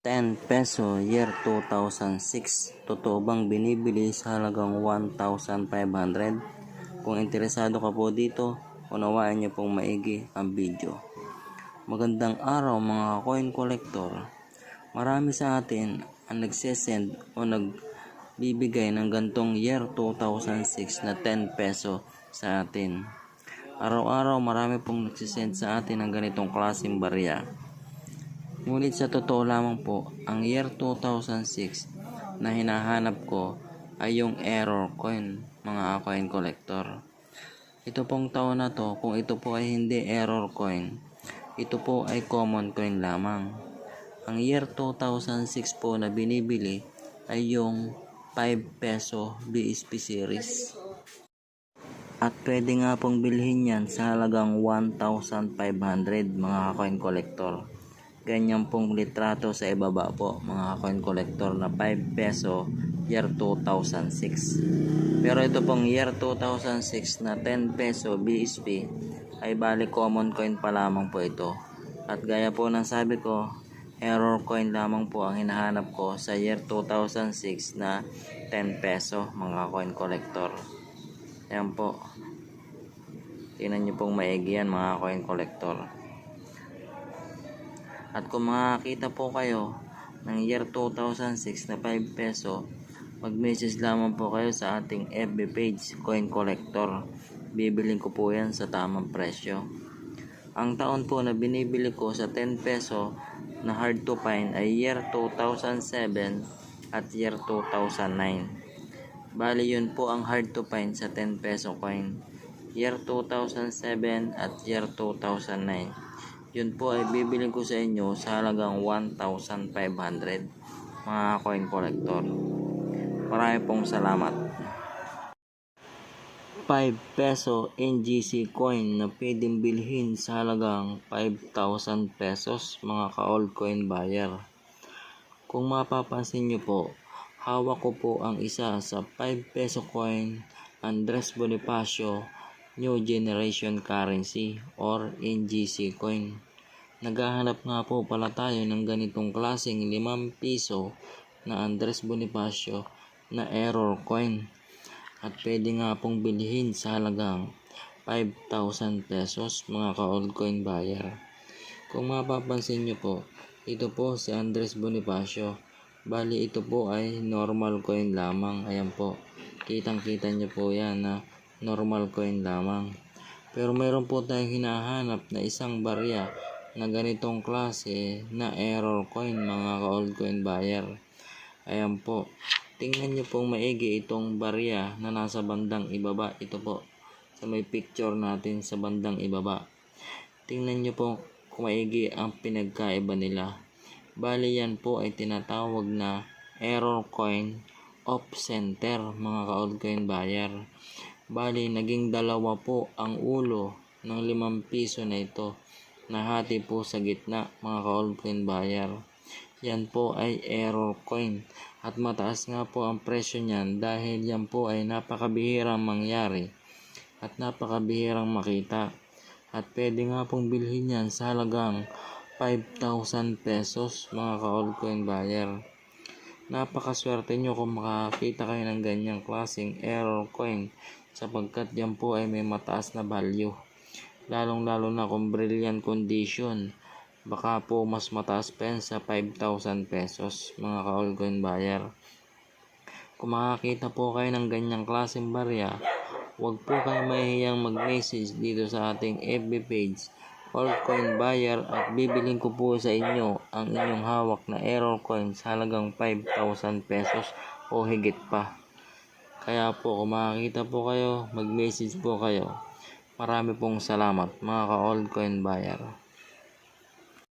10 peso year 2006. Totoo bang binibili sa halagang 1,500? Kung interesado ka po dito, unawaan niyo pong maigi ang video. Magandang araw mga coin collector. Marami sa atin ang nagsesend o nagbibigay ng gantong year 2006 na 10 peso sa atin. Araw-araw marami pong nagsesend sa atin ng ganitong klaseng barya. Ngunit sa totoo lamang po, ang year 2006 na hinahanap ko ay yung error coin, mga coin collector. Ito pong taon na to, kung ito po ay hindi error coin, ito po ay common coin lamang. Ang year 2006 po na binibili ay yung 5 peso BSP series. At pwede nga pong bilhin yan sa halagang 1,500 mga coin collector. Ganyan pong litrato sa ibaba po mga coin collector na 5 peso year 2006. Pero ito pong year 2006 na 10 peso BSP ay bali common coin pa lamang po ito. At gaya po ng sabi ko, error coin lamang po ang hinahanap ko sa year 2006 na 10 peso mga coin collector. Ayan po. Tingnan nyo pong maigi yan mga coin collector. At kung makakita po kayo ng year 2006 na 5 peso, mag-message lamang po kayo sa ating FB page, Coin Collector. Bibilin ko po yan sa tamang presyo. Ang taon po na binibili ko sa 10 peso na hard to find ay year 2007 at year 2009. Bali yun po ang hard to find sa 10 peso coin. Year 2007 at year 2009. Yun po ay bibili ko sa inyo sa halagang 1,500 mga coin collector. Marami pong salamat. 5 peso NGC coin na pwedeng bilhin sa halagang 5,000 pesos mga ka-old coin buyer. Kung mapapansin nyo po, hawak ko po ang isa sa 5 peso coin Andres Bonifacio New Generation Currency or NGC coin. Naghahanap nga po pala tayo ng ganitong klaseng 5 piso na Andres Bonifacio na error coin. At pwede nga pong bilhin sa halagang 5,000 pesos mga ka-old coin buyer. Kung mapapansin nyo po, ito po si Andres Bonifacio. Bali ito po ay normal coin lamang. Ayan po. Kitang-kita nyo po yan na normal coin lamang. Pero mayroon po tayong hinahanap na isang barya na ganitong klase na error coin mga ka-old coin buyer. Ayan po. Tingnan nyo pong maigi itong barya na nasa bandang ibaba. Ito po. Sa may picture natin sa bandang ibaba. Tingnan nyo po kung maigi ang pinagkaiba nila. Bali yan po ay tinatawag na error coin off center mga ka-old coin buyer. Bali, naging dalawa po ang ulo ng 5 piso na ito. Nahati po sa gitna mga ka-old coin buyer. Yan po ay error coin. At mataas nga po ang presyo niyan dahil yan po ay napakabihirang mangyari. At napakabihirang makita. At pwede nga pong bilhin yan sa halagang 5,000 pesos mga ka-old coin buyer. Napakaswerte nyo kung makakita kayo ng ganyang klaseng error coin sapagkat yan po ay may mataas na value. Lalong-lalo na kung brilliant condition, baka po mas mataas pa yan sa 5,000 pesos mga ka-old coin buyer. Kung makakita po kayo ng ganyang klaseng barya, huwag po kayo mahihiyang mag-message dito sa ating FB page, Old Coin Buyer, at bibiling ko po sa inyo ang inyong hawak na error coin sa halagang 5,000 pesos o higit pa. Kaya po kung makakita po kayo, mag-message po kayo. Marami pong salamat mga ka-old coin buyer.